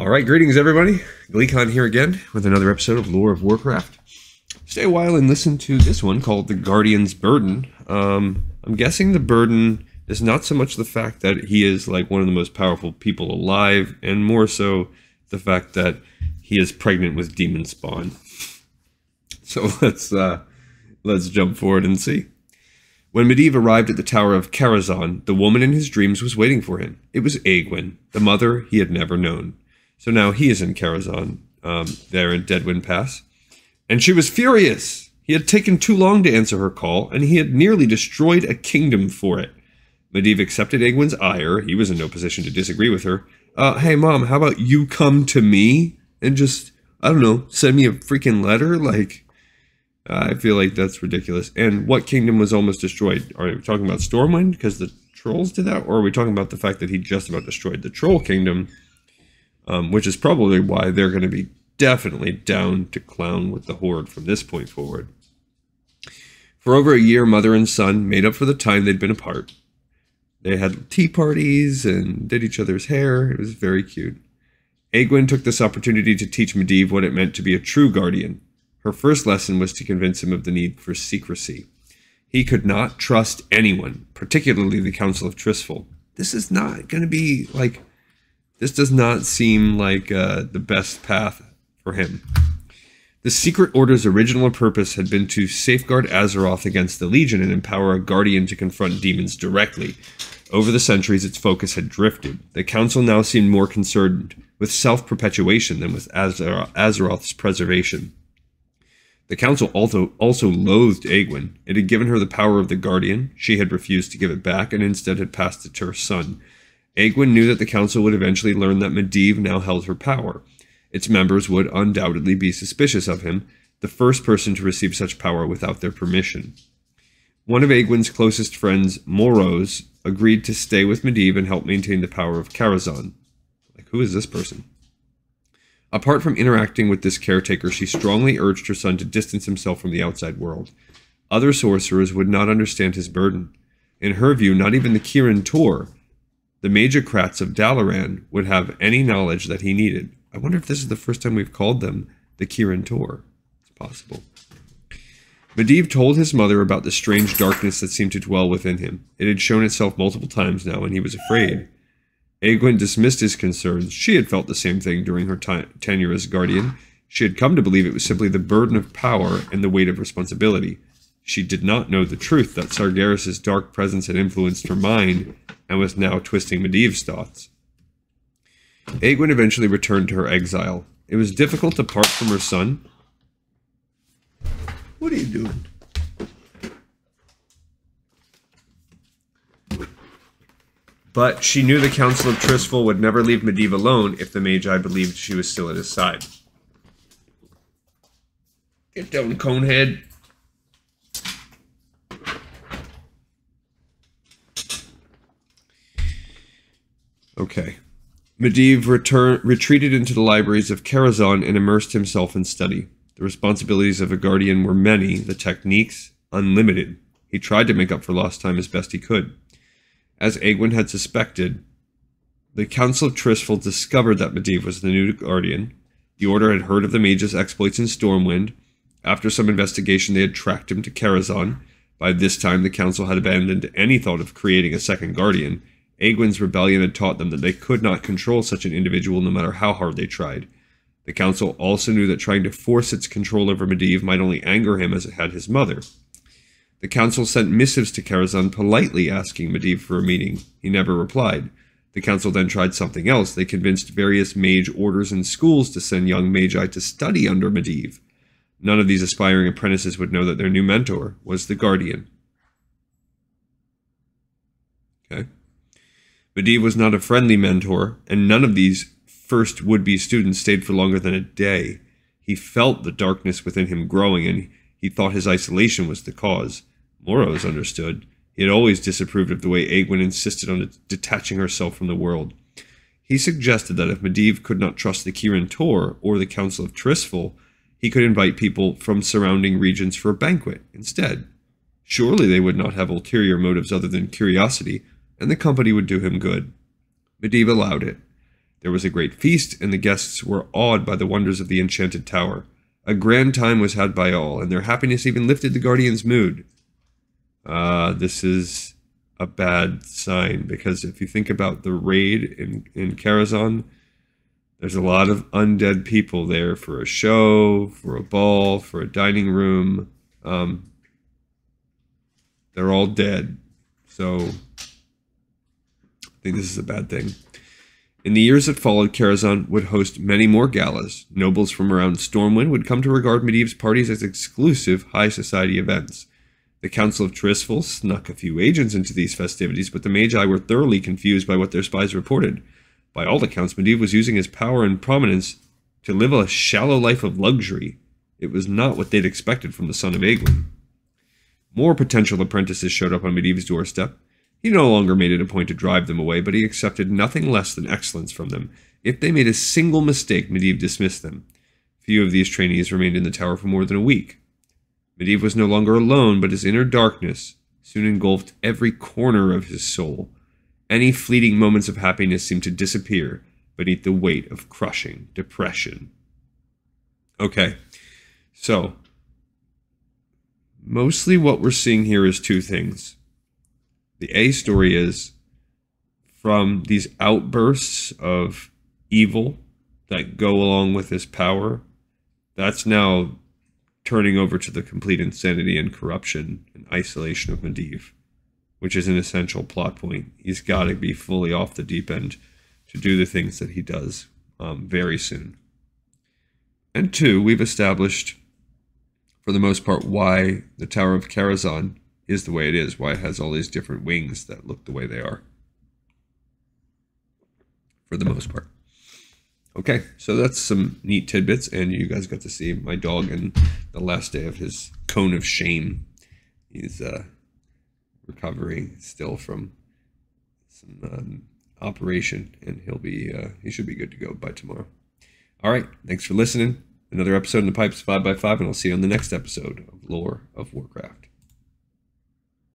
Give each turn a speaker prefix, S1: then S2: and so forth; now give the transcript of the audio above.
S1: Alright, greetings everybody. Gleekon here again with another episode of Lore of Warcraft. Stay a while and listen to this one called The Guardian's Burden. I'm guessing the burden is not so much the fact that he is like one of the most powerful people alive, and more so the fact that he is pregnant with demon spawn. So let's jump forward and see. When Medivh arrived at the Tower of Karazhan, the woman in his dreams was waiting for him. It was Egwene, the mother he had never known. So now he is in Karazhan, there in Deadwind Pass. And she was furious. He had taken too long to answer her call, and he had nearly destroyed a kingdom for it. Medivh accepted Egwene's ire. He was in no position to disagree with her. Hey, Mom, how about you come to me and just, I don't know, send me a freaking letter? Like, I feel like that's ridiculous. And what kingdom was almost destroyed? Are we talking about Stormwind because the trolls did that? Or are we talking about the fact that he just about destroyed the troll kingdom? Which is probably why they're going to be definitely down to clown with the Horde from this point forward. For over a year, mother and son made up for the time they'd been apart. They had tea parties and did each other's hair. It was very cute. Egwene took this opportunity to teach Medivh what it meant to be a true guardian. Her first lesson was to convince him of the need for secrecy. He could not trust anyone, particularly the Council of Tristful. This is not going to be like... This does not seem like the best path for him. The Secret Order's original purpose had been to safeguard Azeroth against the Legion and empower a guardian to confront demons directly. Over the centuries, its focus had drifted. The Council now seemed more concerned with self-perpetuation than with Azeroth's preservation. The Council also loathed Egwene. It had given her the power of the Guardian. She had refused to give it back and instead had passed it to her son. Egwene knew that the Council would eventually learn that Medivh now held her power. Its members would undoubtedly be suspicious of him, the first person to receive such power without their permission. One of Egwene's closest friends, Moros, agreed to stay with Medivh and help maintain the power of Karazhan. Like, who is this person? Apart from interacting with this caretaker, she strongly urged her son to distance himself from the outside world. Other sorcerers would not understand his burden. In her view, not even the Kirin Tor, the magocrats of Dalaran, would have any knowledge that he needed. I wonder if this is the first time we've called them the Kirin Tor. It's possible. Medivh told his mother about the strange darkness that seemed to dwell within him. It had shown itself multiple times now, and he was afraid. Egwene dismissed his concerns. She had felt the same thing during her tenure as guardian. She had come to believe it was simply the burden of power and the weight of responsibility. She did not know the truth that Sargeras's dark presence had influenced her mind and was now twisting Medivh's thoughts. Egwene eventually returned to her exile. It was difficult to part from her son. What are you doing? But she knew the Council of Tristful would never leave Medivh alone if the Magi believed she was still at his side. Get down, Conehead. Okay. Medivh retreated into the libraries of Karazhan and immersed himself in study. The responsibilities of a guardian were many, the techniques unlimited. He tried to make up for lost time as best he could. As Egwene had suspected, the Council of Tristful discovered that Medivh was the new guardian. The Order had heard of the mage's exploits in Stormwind. After some investigation, they had tracked him to Karazhan. By this time, the Council had abandoned any thought of creating a second guardian. Egwene's rebellion had taught them that they could not control such an individual no matter how hard they tried. The Council also knew that trying to force its control over Medivh might only anger him as it had his mother. The Council sent missives to Karazhan politely asking Medivh for a meeting. He never replied. The Council then tried something else. They convinced various mage orders and schools to send young magi to study under Medivh. None of these aspiring apprentices would know that their new mentor was the Guardian. Okay. Medivh was not a friendly mentor, and none of these first would-be students stayed for longer than a day. He felt the darkness within him growing, and he thought his isolation was the cause. Moros understood. He had always disapproved of the way Egwene insisted on detaching herself from the world. He suggested that if Medivh could not trust the Kirin Tor or the Council of Tristful, he could invite people from surrounding regions for a banquet instead. Surely they would not have ulterior motives other than curiosity, and the company would do him good. Medivh allowed it. There was a great feast, and the guests were awed by the wonders of the enchanted tower. A grand time was had by all, and their happiness even lifted the guardian's mood. This is a bad sign, because if you think about the raid in Karazhan, there's a lot of undead people there for a show, for a ball, for a dining room. They're all dead. So I think this is a bad thing. In the years that followed, Karazhan would host many more galas. Nobles from around Stormwind would come to regard Medivh's parties as exclusive high society events. The Council of Tirisfal snuck a few agents into these festivities, but the Magi were thoroughly confused by what their spies reported. By all accounts, Medivh was using his power and prominence to live a shallow life of luxury. It was not what they'd expected from the son of Aeglin. More potential apprentices showed up on Medivh's doorstep. He no longer made it a point to drive them away, but he accepted nothing less than excellence from them. If they made a single mistake, Medivh dismissed them. Few of these trainees remained in the tower for more than a week. Medivh was no longer alone, but his inner darkness soon engulfed every corner of his soul. Any fleeting moments of happiness seemed to disappear beneath the weight of crushing depression. Okay, so mostly what we're seeing here is two things. The A story is from these outbursts of evil that go along with his power, that's now turning over to the complete insanity and corruption and isolation of Medivh, which is an essential plot point. He's got to be fully off the deep end to do the things that he does very soon. And two, we've established, for the most part, why the Tower of Karazhan is the way it is, why it has all these different wings that look the way they are, for the most part. Okay, so that's some neat tidbits, and you guys got to see my dog in the last day of his cone of shame. He's recovering still from some operation, and he should be good to go by tomorrow. All right, thanks for listening. Another episode in the pipes 5x5, and I'll see you on the next episode of Lore of Warcraft.